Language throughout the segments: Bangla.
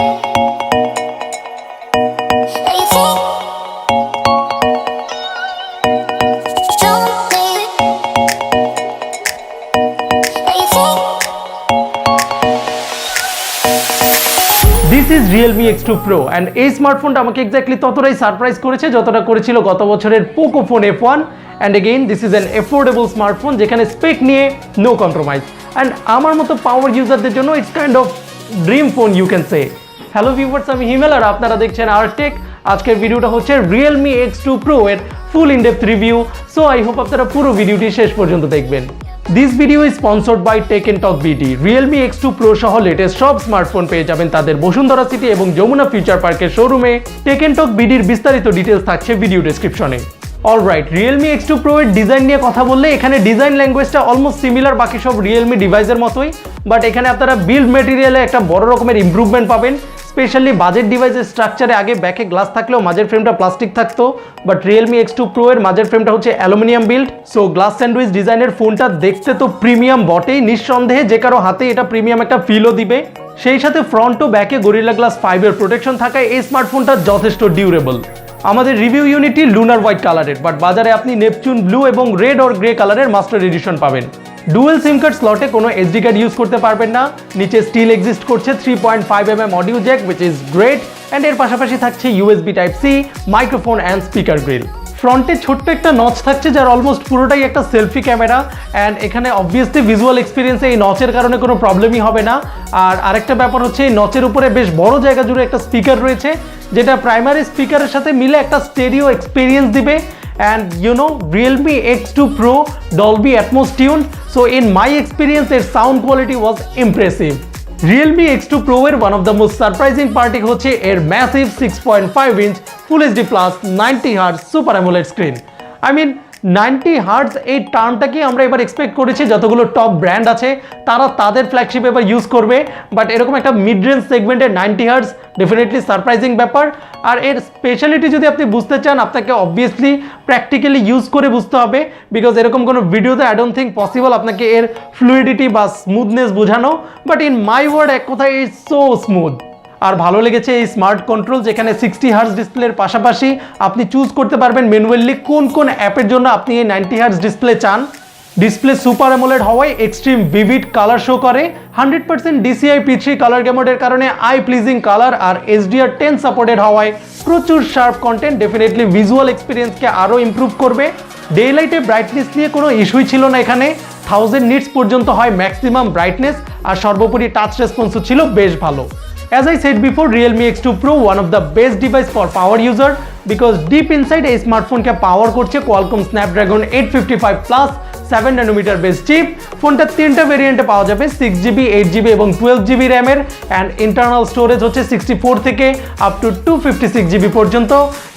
This is Realme X2 Pro and এই স্মার্টফোনটা আমাকে এক্স্যাক্টলি ততটাই সারপ্রাইজ করেছে যতটা করেছিল গত বছরের Poco phone F1 and again this is an affordable smartphone যেখানে স্পেক নিয়ে নো কম্প্রোমাইজ and আমার মতো পাওয়ার ইউজারদের জন্য it's kind of dream phone you can say. Hello viewers, আমি হিমেল আর আপনারা দেখছেন আরটেক। আজকের ভিডিওটা হচ্ছে Realme X2 Pro এর full in depth review, so I hope আপনারা পুরো ভিডিওটি শেষ পর্যন্ত দেখবেন। This video is sponsored by Tech and Talk BD. Realme X2 Pro সহ লেটেস্ট সব স্মার্টফোন পেয়ে যাবেন তাদের বসুন্ধরা সিটি এবং যমুনা ফিউচার পার্কের শোরুমে। Tech and Talk BD এর বিস্তারিত ডিটেইলস থাকছে ভিডিও ডেসক্রিপশনে। অলরাইট, Realme X2 Pro এর ডিজাইন নিয়ে কথা বললে এখানে ডিজাইন ল্যাঙ্গুয়েজটা অলমোস্ট সিমিলার বাকি সব Realme ডিভাইসের মতোই, বাট এখানে আপনারা বিল্ড ম্যাটেরিয়ালে একটা বড় রকমের ইমপ্রুভমেন্ট পাবেন। স্পেশালি বাজেট ডিভাইসের স্ট্রাকচারে আগে ব্যাকে গ্লাস থাকলেও মাঝের ফ্রেমটা প্লাস্টিক থাকতো, বাট Realme X2 Pro এর মাঝের ফ্রেমটা হচ্ছে aluminium build. So glass sandwich ডিজাইনের ফোনটা দেখতে তো প্রিমিয়াম বটেই, নিঃসন্দেহে যে কারো হাতে এটা প্রিমিয়াম একটা ফিলও দিবে। সেই সাথে ফ্রন্ট ও ব্যাকে গরিলা গ্লাস 5 এর প্রোটেকশন থাকায় এই স্মার্টফোনটা যথেষ্ট ডিউরেবল। আমাদের রিভিউ ইউনিটটি লুনার হোয়াইট কালারের, বাট বাজারে আপনি নেপচুন ব্লু এবং রেড অর গ্রে কালারের মাস্টার এডিশন পাবেন। ডুয়েল সিম কার্ড স্লটে কোনো এসডি কার্ড ইউজ করতে পারবেন না। নিচে স্টিল এক্সিস্ট করছে 3.5mm audio jack which is great, and এর পাশাপাশি থাকছে USB type C, microphone and speaker grill. ফ্রন্টে ছোট্ট একটা নচ থাকছে যার অলমোস্ট পুরোটাই একটা সেলফি ক্যামেরা, অ্যান্ড এখানে অবভিয়াসলি ভিজুয়াল এক্সপিরিয়েন্সে এই নচের কারণে কোনো প্রবলেমই হবে না। আর আরেকটা ব্যাপার হচ্ছে এই নচের উপরে বেশ বড় জায়গা জুড়ে একটা স্পিকার রয়েছে যেটা প্রাইমারি স্পিকারের সাথে মিলে একটা স্টেরিও এক্সপিরিয়েন্স দিবে। And you know, Realme X2 Pro Dolby Atmos tuned, so in my experience their sound quality was impressive. Realme X2 Pro এর one of the most surprising part হচ্ছে এর massive 6.5 inch Full HD Plus 90Hz Super AMOLED screen. I mean 90Hz এই টার্মটাকে আমরা এবার এক্সপেক্ট করেছি যতগুলো টপ ব্র্যান্ড আছে তারা তাদের ফ্ল্যাগশিপ এবার ইউজ করবে, বাট এরকম একটা মিড রেঞ্জ সেগমেন্টের 90Hz ডেফিনেটলি সারপ্রাইজিং ব্যাপার। আর এর স্পেশালিটি যদি আপনি বুঝতে চান আপনাকে অবভিয়াসলি প্র্যাকটিক্যালি ইউজ করে বুঝতে হবে, বিকজ এরকম কোনো ভিডিওতে আই ডোন্ট থিঙ্ক পসিবল আপনাকে এর ফ্লুইডিটি বা স্মুথনেস বোঝানো, বাট ইন মাই ওয়ার্ড এক কথায় ইটস সো স্মুথ। আর ভালো লেগেছে এই স্মার্ট কন্ট্রোল যেখানে 60Hz ডিসপ্লের পাশাপাশি আপনি চুজ করতে পারবেন ম্যানুয়ালি কোন কোন অ্যাপের জন্য আপনি এই 90Hz ডিসপ্লে চান। ডিসপ্লে সুপার অ্যামোলেড হওয়ায় এক্সট্রিম ভিভিড কালার শো করে, 100% DCI P3 কালার গ্যামোডের কারণে আই প্লিজিং কালার, আর HDR10 সাপোর্টেড হওয়ায় প্রচুর শার্প কন্টেন্ট ডেফিনেটলি ভিজুয়াল এক্সপিরিয়েন্সকে আরও ইমপ্রুভ করবে। ডে লাইটে ব্রাইটনেস নিয়ে কোনো ইস্যুই ছিল না, এখানে 1000 নিটস পর্যন্ত হয় ম্যাক্সিমাম ব্রাইটনেস, আর সর্বোপরি টাচ রেসপন্সও ছিল বেশ ভালো। As I said before, Realme X2 Pro one of the best device for power user because deep inside a smartphone के power করছে Qualcomm Snapdragon 855 Plus 7nm based chip। ফোনটা তিনটা ভেরিয়েন্টে পাওয়া যাবে, 6GB, 8GB এবং 12GB RAM এর, অ্যান্ড ইন্টারনাল স্টোরেজ হচ্ছে 64 থেকে আপ টু 256GB পর্যন্ত।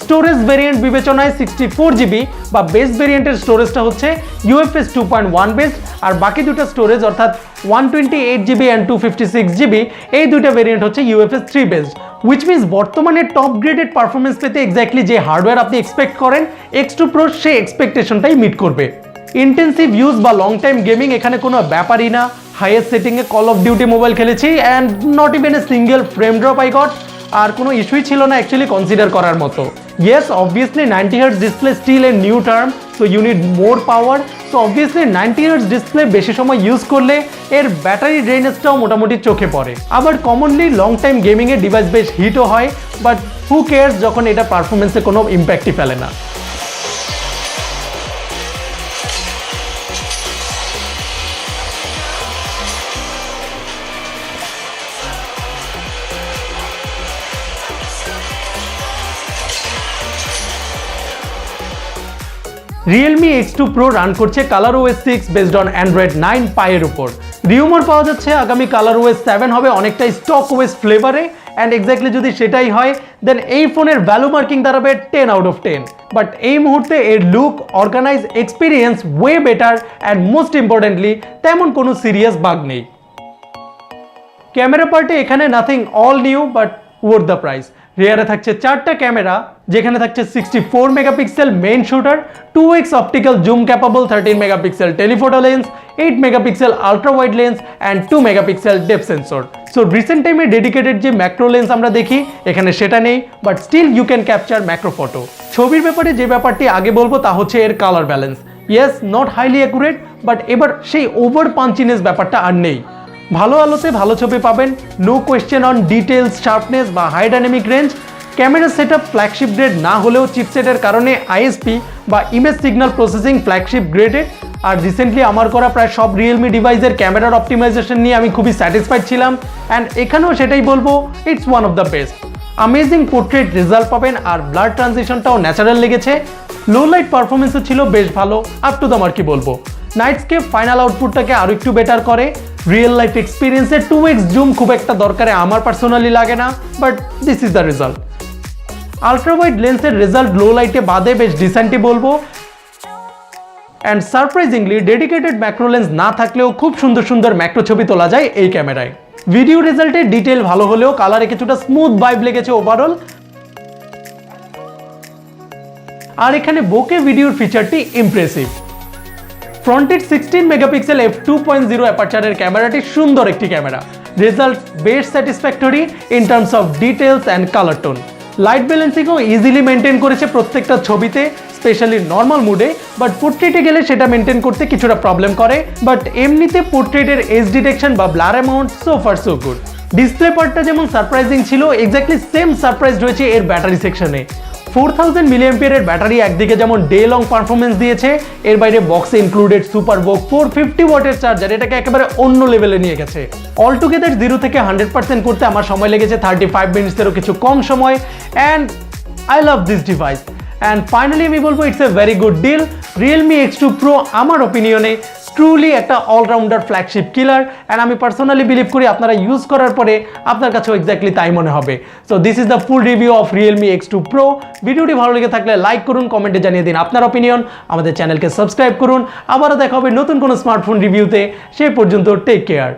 স্টোরেজ ভেরিয়েন্ট বিবেচনায় 64GB বা বেস ভেরিয়েন্টের স্টোরেজটা হচ্ছে UFS 2.1 বেসড, আর বাকি দুটো স্টোরেজ অর্থাৎ 128GB অ্যান্ড 256GB এই দুইটা ভেরিয়েন্ট হচ্ছে UFS 3 বেসড, উইচ মিনস বর্তমানে টপ গ্রেডেড পারফরমেন্স পেতে এক্স্যাক্টলি যে হার্ডওয়্যার আপনি এক্সপেক্ট করেন X2 Pro সেই এক্সপেকটেশনটাই মিট করবে। ইন্টেন্সিভ ইউজ বা লং টাইম গেমিং এখানে কোনো ব্যাপারই না। হাইয়েস্ট সেটিংয়ে কল অফ ডিউটি মোবাইল খেলেছি and not even a single frame drop I got, আর কোনো ইস্যুই ছিল না অ্যাকচুয়ালি কনসিডার করার মতো। Yes, obviously 90Hz display still a new term, so you need more power. So obviously 90Hz display বেশি সময় ইউজ করলে এর ব্যাটারি ড্রেনেজটাও মোটামুটি চোখে পড়ে। আবার কমনলি লং টাইম গেমিংয়ে ডিভাইস বেশ হিটও হয়, বাট হু কেয়ার্স যখন এটা পারফরমেন্সে কোনো ইম্প্যাক্টই ফেলে না। Realme X2 Pro রান করছে ColorOS 6 based on Android 9 Pie এর উপর। রিউমার পাওয়া যাচ্ছে আগামী ColorOS 7 হবে অনেকটাই স্টক ওএস ফ্লেভারে, অ্যান্ড এক্স্যাক্টলি যদি সেটাই হয় দেন এই ফোনের ভ্যালু মার্কিং দাঁড়াবে 10 আউট অফ 10। বাট এই মুহূর্তে এর look, organise, experience way better, and most importantly তেমন কোনো সিরিয়াস বাগ নেই। ক্যামেরা পার্টে এখানে nothing all new but worth the price. রিয়ারে থাকছে 4টা ক্যামেরা, যেখানে থাকছে 64 megapixel main shooter, 2x optical zoom capable 13 megapixel telephoto lens, 8 megapixel ultra wide lens and 2 megapixel depth sensor. So recent টাইমে ডেডিকেটেড যে ম্যাক্রো লেন্স আমরা দেখি এখানে সেটা নেই, but still you can capture macro photo. ছবির ব্যাপারে যে ব্যাপারটি আগে বলবো তা হচ্ছে এর colour balance. Yes, not highly accurate, but এবার সেই ওভার পাঞ্চিনেস ব্যাপারটা আর নেই। ভালো আলোতে ভালো ছবি পাবেন, no question on details, sharpness বা high dynamic range. Camera setup flagship grade না হলেও চিপসেটের কারণে আইএসপি বা image signal processing flagship graded. আর রিসেন্টলি আমার করা প্রায় সব রিয়েলমি ডিভাইসের ক্যামেরার অপটিমাইজেশন নিয়ে আমি খুবই স্যাটিসফাইড ছিলাম, অ্যান্ড এখানেও সেটাই বলবো, it's one of the best. Amazing portrait result পাবেন, আর ব্লার ট্রানজিশনটাও ন্যাচারাল লেগেছে। লো লাইট পারফরমেন্সও ছিল বেশ ভালো, আপ টু দ্য মার্ক কি বলবো। নাইটস্কেপ ফাইনাল আউটপুটটাকে আরও একটু বেটার করে। রিয়েল লাইফ এক্সপিরিয়েন্সে 2x জুম খুব একটা দরকারে আমার পার্সোনালি লাগে না, but this is the result. Ultra wide লেন্সের রেজাল্ট লো লাইটে বাদে বেশ ডিসেন্টই বলবো, and surprisingly dedicated macro lens না থাকলেও খুব সুন্দর সুন্দর ম্যাক্রো ছবি তোলা যায় এই ক্যামেরায়। ভিডিও রেজাল্টে ডিটেল ভালো হলেও কালারে কিছুটা স্মুথ ভাইব লেগেছে ওভারঅল। আর এখানে বোকে ভিডিওর ফিচারটি ইমপ্রেসিভ। ফ্রন্টেড 16 মেগাপিক্সেল f2.0 অ্যাপারচারের ক্যামেরাটি সুন্দর একটি ক্যামেরা। রেজাল্ট বেশ satisfactory in terms of details and colour tone. Light ব্যালেন্সিংও ইজিলি মেনটেন করেছে প্রত্যেকটা ছবিতে, স্পেশালি নর্মাল মুডে, বাট পোর্ট্রেটে গেলে সেটা মেনটেন করতে কিছুটা প্রবলেম করে। বাট এমনিতে পোর্ট্রেটের এজ ডিটেকশন বা blur amount so far so good. Display পার্টটা যেমন সারপ্রাইজিং ছিল, এক্স্যাক্টলি সেম সারপ্রাইজ রয়েছে এর ব্যাটারি সেকশনে। 4000 মিলিঅ্যাম্পিয়ারের ব্যাটারি একদিকে যেমন ডে লং পারফরমেন্স দিয়েছে, এর বাইরে বক্সে ইনক্লুডেড সুপার বোক 450 ওয়াটের চার্জার এটাকে একেবারে অন্য লেভেলে নিয়ে গেছে। অল টুগেদার 0 থেকে 100% করতে আমার সময় লেগেছে 35 মিনিটসেরও কিছু কম সময়, and I love this device. And finally আমি বলবো it's a very good deal. Realme X2 Pro আমার ওপিনিয়নে ট্রুলি একটা অলরাউন্ডার ফ্ল্যাগশিপ কিলার, অ্যান্ড আমি পার্সোনালি বিলিভ করি আপনারা ইউজ করার পরে আপনার কাছেও এক্স্যাক্টলি তাই মনে হবে। So this is the full review of Realme X2 Pro। ভিডিওটি ভালো লেগে থাকলে লাইক করুন, কমেন্টে জানিয়ে দিন আপনার ওপিনিয়ন, আমাদের চ্যানেলকে সাবস্ক্রাইব করুন। আবারও দেখা হবে নতুন কোনো স্মার্টফোন রিভিউতে, সেই পর্যন্ত টেক কেয়ার।